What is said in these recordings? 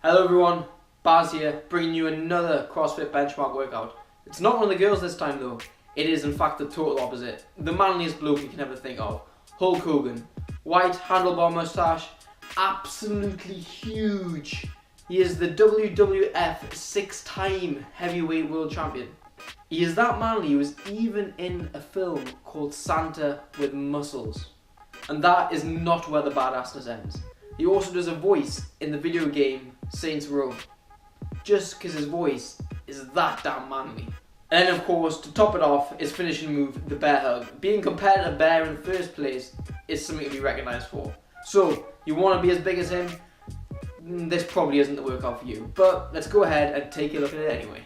Hello everyone, Baz here, bringing you another CrossFit Benchmark workout. It's not one of the girls this time though, it is in fact the total opposite. The manliest bloke you can ever think of, Hulk Hogan. White handlebar moustache, absolutely huge. He is the WWF 6-time heavyweight world champion. He is that manly, he was even in a film called Santa with Muscles. And that is not where the badassness ends. He also does a voice in the video game Saints Row, just because his voice is that damn manly. And then of course, to top it off, his finishing move, the bear hug. Being compared to a bear in the first place is something to be recognised for. So, you want to be as big as him? This probably isn't the workout for you, but let's go ahead and take a look at it anyway.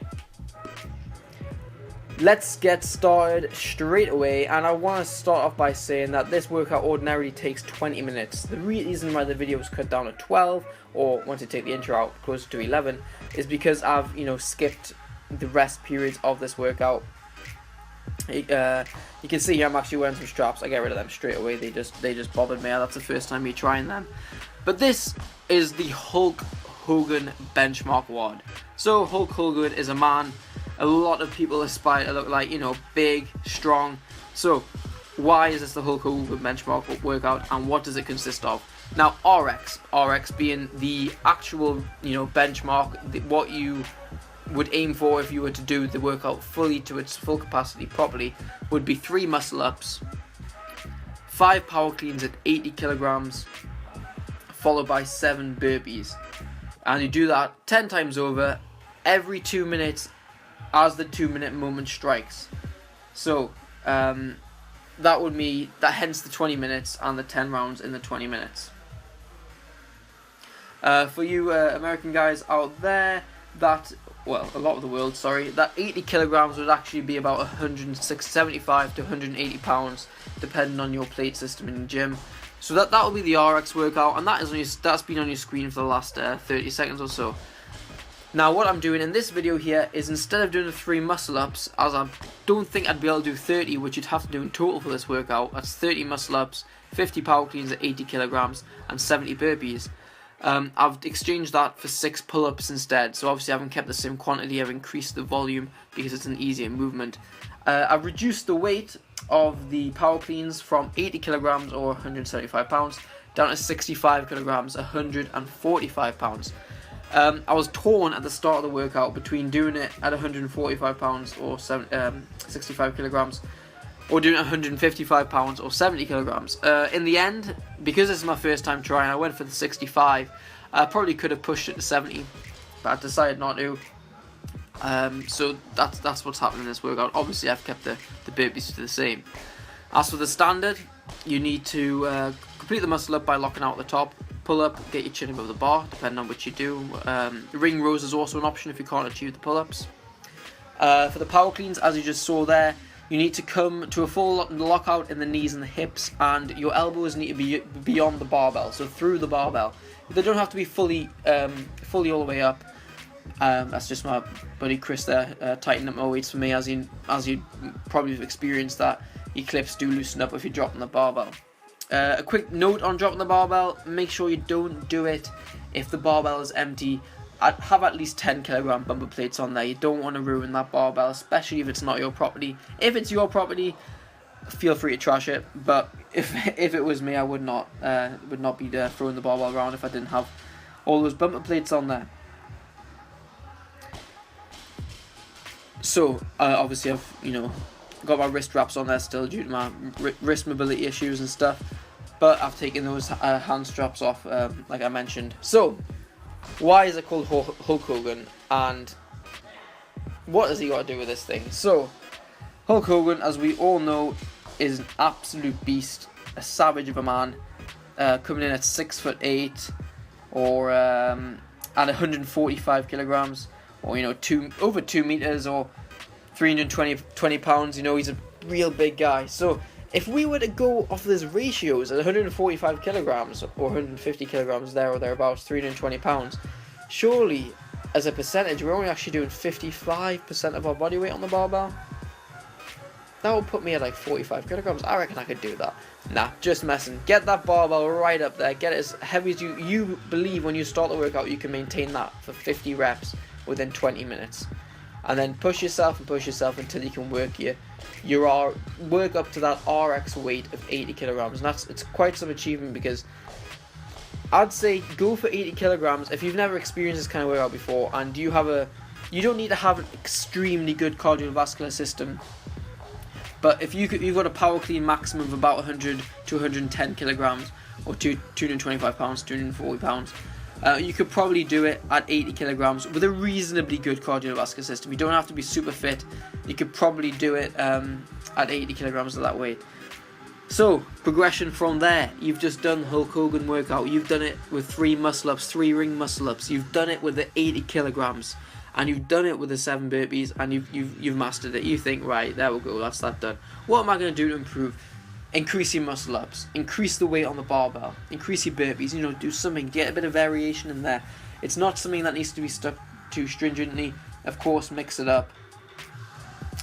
Let's get started straight away, and I want to start off by saying that this workout ordinarily takes 20 minutes. The reason why the video was cut down to 12, or once you take the intro out, closer to 11, is because I've skipped the rest periods of this workout. You can see here I'm actually wearing some straps. I get rid of them straight away. They just bothered me. That's the first time me trying them. But this is the Hulk Hogan Benchmark WOD. So Hulk Hogan is a man a lot of people aspire to look like, big, strong. So why is this the Hulk Hogan Benchmark workout, and what does it consist of? Now RX being the actual benchmark, what you would aim for if you were to do the workout fully to its full capacity properly, would be 3 muscle ups, 5 power cleans at 80 kilograms, followed by 7 burpees, and you do that 10 times over every 2 minutes as the 2-minute moment strikes. So that would mean that, hence the 20 minutes and the 10 rounds in the 20 minutes. For you American guys out there, a lot of the world, that 80 kilograms would actually be about 175 to 180 pounds, depending on your plate system in the gym. So that will be the RX workout, and that's been on your screen for the last 30 seconds or so. Now what I'm doing in this video here is, instead of doing the 3 muscle ups, as I don't think I'd be able to do 30, which you'd have to do in total for this workout, that's 30 muscle ups, 50 power cleans at 80 kilograms, and 70 burpees. I've exchanged that for 6 pull-ups instead, so obviously I haven't kept the same quantity, I've increased the volume because it's an easier movement. I've reduced the weight of the power cleans from 80 kilograms or 175 pounds down to 65 kilograms, 145 pounds. I was torn at the start of the workout between doing it at 145 pounds or 65 kilograms, or doing it at 155 pounds or 70 kilograms. In the end, because this is my first time trying, I went for the 65. I probably could have pushed it to 70, but I decided not to. So that's what's happening in this workout. Obviously, I've kept the burpees to the same. As for the standard, you need to complete the muscle up by locking out at the top. Pull up, get your chin above the bar, depending on what you do. Ring rows is also an option if you can't achieve the pull-ups. For the power cleans, as you just saw there, you need to come to a full lockout in the knees and the hips, and your elbows need to be beyond the barbell, so through the barbell. They don't have to be fully all the way up. That's just my buddy Chris there tightening up my weights for me, as you probably have experienced that your clips do loosen up if you're dropping the barbell. A quick note on dropping the barbell: make sure you don't do it if the barbell is empty. I'd have at least 10 kilogram bumper plates on there. You don't want to ruin that barbell, especially if it's not your property. If it's your property, feel free to trash it, but if it was me, I would not be throwing the barbell around if I didn't have all those bumper plates on there. So obviously I've got my wrist wraps on there still due to my wrist mobility issues and stuff, but I've taken those hand straps off, like I mentioned. So why is it called Hulk Hogan, and what has he got to do with this thing? So Hulk Hogan, as we all know, is an absolute beast, a savage of a man, coming in at 6'8", or at 145 kilograms, or over 2 meters, or 320 pounds. He's a real big guy. So if we were to go off those ratios at 145 kilograms or 150 kilograms there or thereabouts, 320 pounds, surely as a percentage we're only actually doing 55% of our body weight on the barbell. That will put me at like 45 kilograms. I reckon I could do that. Nah, just messing. Get that barbell right up there. Get it as heavy as you believe when you start the workout. You can maintain that for 50 reps within 20 minutes. And then push yourself until you can work work up to that RX weight of 80 kilograms. And it's quite some achievement, because I'd say go for 80 kilograms if you've never experienced this kind of workout before, and you don't need to have an extremely good cardiovascular system. But if you've got a power clean maximum of about 100 to 110 kilograms, or 225 pounds, 240 pounds, you could probably do it at 80 kilograms with a reasonably good cardiovascular system. You don't have to be super fit. You could probably do it at 80 kilograms of that weight. So, progression from there. You've just done the Hulk Hogan workout. You've done it with 3 muscle-ups, 3 ring muscle-ups. You've done it with the 80 kilograms. And you've done it with the 7 burpees, and you've mastered it. You think, right, there we go, that's that done. What am I going to do to improve? Increase your muscle ups, increase the weight on the barbell, increase your burpees, do something, get a bit of variation in there. It's not something that needs to be stuck to stringently. Of course, mix it up,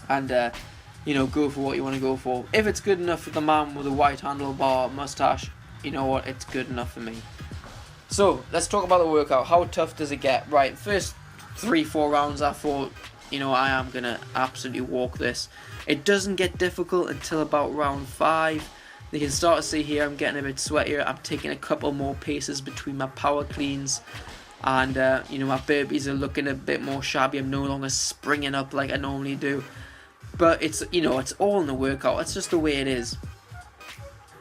and go for what you want to go for. If it's good enough for the man with a white handlebar mustache, you know what, it's good enough for me. So, let's talk about the workout. How tough does it get? Right, first 3-4 rounds I thought, I am going to absolutely walk this. It doesn't get difficult until about round 5. You can start to see here I'm getting a bit sweatier. I'm taking a couple more paces between my power cleans. And, my burpees are looking a bit more shabby. I'm no longer springing up like I normally do. But it's all in the workout. It's just the way it is.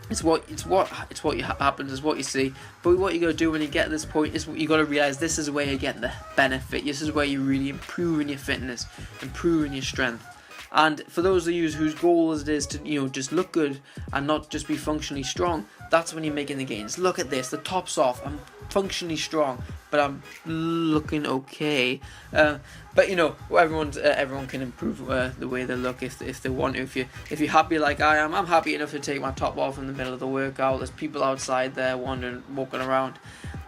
It's what happens, is what you see. But what you got to do when you get to this point is you got to realize this is where you get the benefit. This is where you're really improving your fitness, improving your strength. And for those of you whose goal it is to just look good and not just be functionally strong, that's when you're making the gains. Look at this, the top's off. I'm functionally strong, but I'm looking okay. But everyone can improve the way they look if they want to. If you're happy like I am, I'm happy enough to take my top off in the middle of the workout. There's people outside there walking around.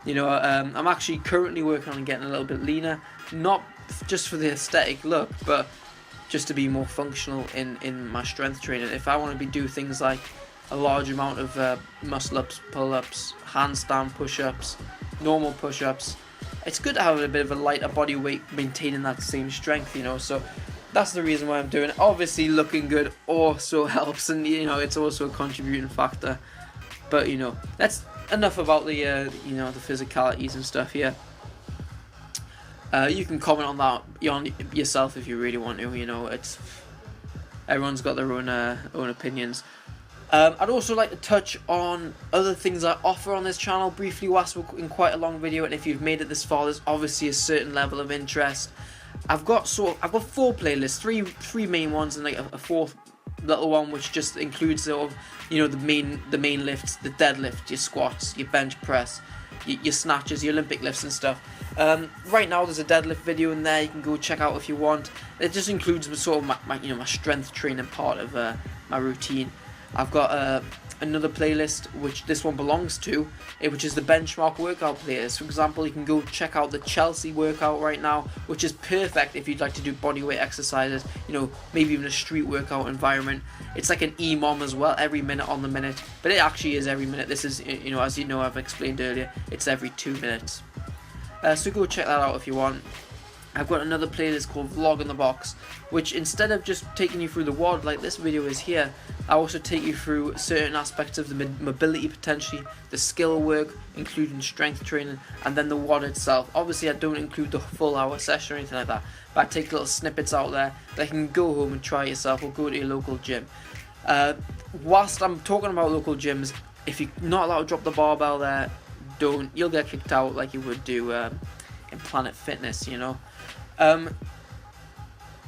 I'm actually currently working on getting a little bit leaner, not just for the aesthetic look, but just to be more functional in my strength training. If I want to do things like a large amount of muscle-ups, pull-ups, handstand push-ups, normal push-ups, it's good to have a bit of a lighter body weight, maintaining that same strength, so that's the reason why I'm doing it. Obviously looking good also helps, and it's also a contributing factor. But that's enough about the the physicalities and stuff here. You can comment on that yourself if you really want to. It's everyone's got their own opinions. I'd also like to touch on other things I offer on this channel briefly whilst we're in quite a long video, and if you've made it this far, there's obviously a certain level of interest. I've got 4 playlists, three main ones, and like a fourth little one which just includes sort of the main lifts, the deadlift, your squats, your bench press, your snatches, your Olympic lifts and stuff. Right now there's a deadlift video in there you can go check out if you want. It just includes sort of my strength training part of my routine. I've got another playlist which this one belongs to, which is the Benchmark workout playlist. For example, you can go check out the Chelsea workout right now, which is perfect if you'd like to do bodyweight exercises, maybe even a street workout environment. It's like an EMOM as well, every minute on the minute, but it actually is every minute. This is, as I've explained earlier, it's every 2 minutes. So go check that out if you want. I've got another playlist called Vlog in the Box, which instead of just taking you through the WOD like this video is here, I also take you through certain aspects of the mobility potentially, the skill work, including strength training, and then the WOD itself. Obviously I don't include the full hour session or anything like that, but I take little snippets out there that you can go home and try yourself or go to your local gym. Whilst I'm talking about local gyms, if you're not allowed to drop the barbell there, you'll get kicked out like you would do in Planet Fitness,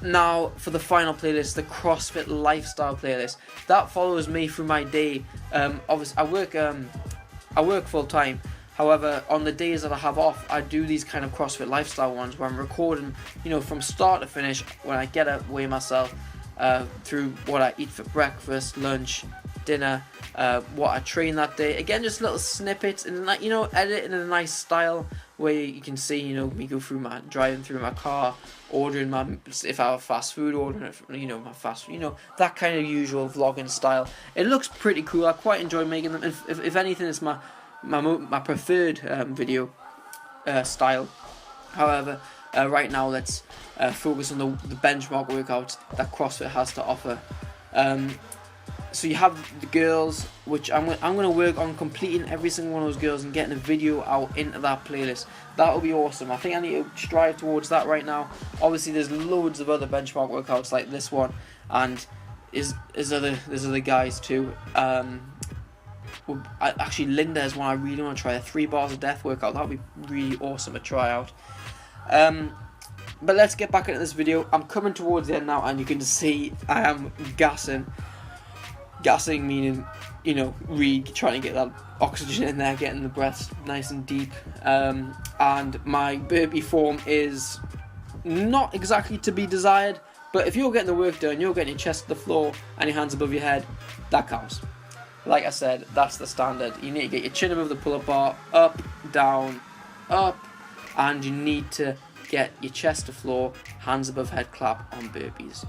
Now for the final playlist, the CrossFit Lifestyle playlist, that follows me through my day. Obviously I work full time. However, on the days that I have off, I do these kind of CrossFit Lifestyle ones where I'm recording, from start to finish, when I get up, weigh myself, through what I eat for breakfast, lunch, dinner, what I train that day. Again, just little snippets and edit in a nice style where you can see, you know, me go through driving through my car, ordering if I have fast food, ordering it from, you know, my fast food, you know, that kind of usual vlogging style. It looks pretty cool. I quite enjoy making them. If anything, it's my preferred video style. However, right now let's focus on the benchmark workouts that CrossFit has to offer. So you have the girls, which I'm gonna work on completing every single one of those girls and getting a video out into that playlist. That will be awesome. I think I need to strive towards that right now. Obviously, there's loads of other benchmark workouts like this one, and there's other guys too. Actually, Linda is one I really want to try. A 3 bars of death workout. That would be really awesome to try out. But let's get back into this video. I'm coming towards the end now, and you can see I am gassing. Gassing meaning, you know, really trying to get that oxygen in there, getting the breaths nice and deep. And my burpee form is not exactly to be desired, but if you're getting the work done, you're getting your chest to the floor and your hands above your head, that counts. Like I said, that's the standard. You need to get your chin above the pull-up bar, up, down, up, and you need to get your chest to floor, hands above head clap on burpees.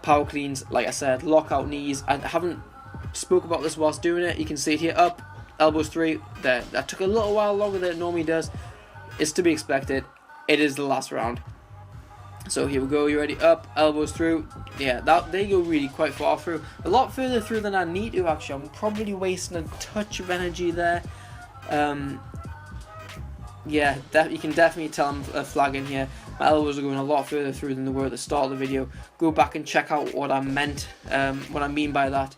Power cleans, like I said, lock out knees. I haven't spoke about this whilst doing it. You can see it here, up, elbows through. There, that took a little while longer than it normally does. It's to be expected. It is the last round. So here we go. You ready? Up, elbows through. Yeah, they go really quite far through. A lot further through than I need to actually. I'm probably wasting a touch of energy there. Yeah, you can definitely tell I'm flagging here. My elbows are going a lot further through than they were at the start of the video. Go back and check out what I meant, what I mean by that,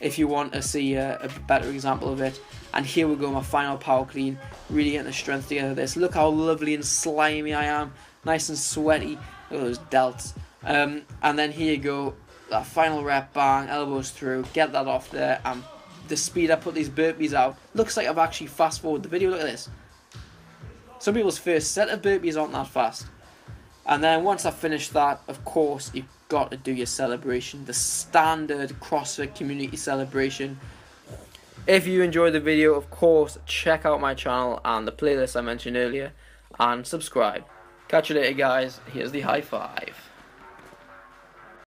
if you want to see a better example of it. And here we go, my final power clean. Really getting the strength together of this. Look how lovely and slimy I am. Nice and sweaty. Look at those delts. And then here you go, that final rep, bang, elbows through. Get that off there. And the speed I put these burpees out. Looks like I've actually fast forwarded the video. Look at this. Some people's first set of burpees aren't that fast. And then once I finish that, of course, you've got to do your celebration. The standard CrossFit community celebration. If you enjoyed the video, of course, check out my channel and the playlist I mentioned earlier. And subscribe. Catch you later, guys. Here's the high five.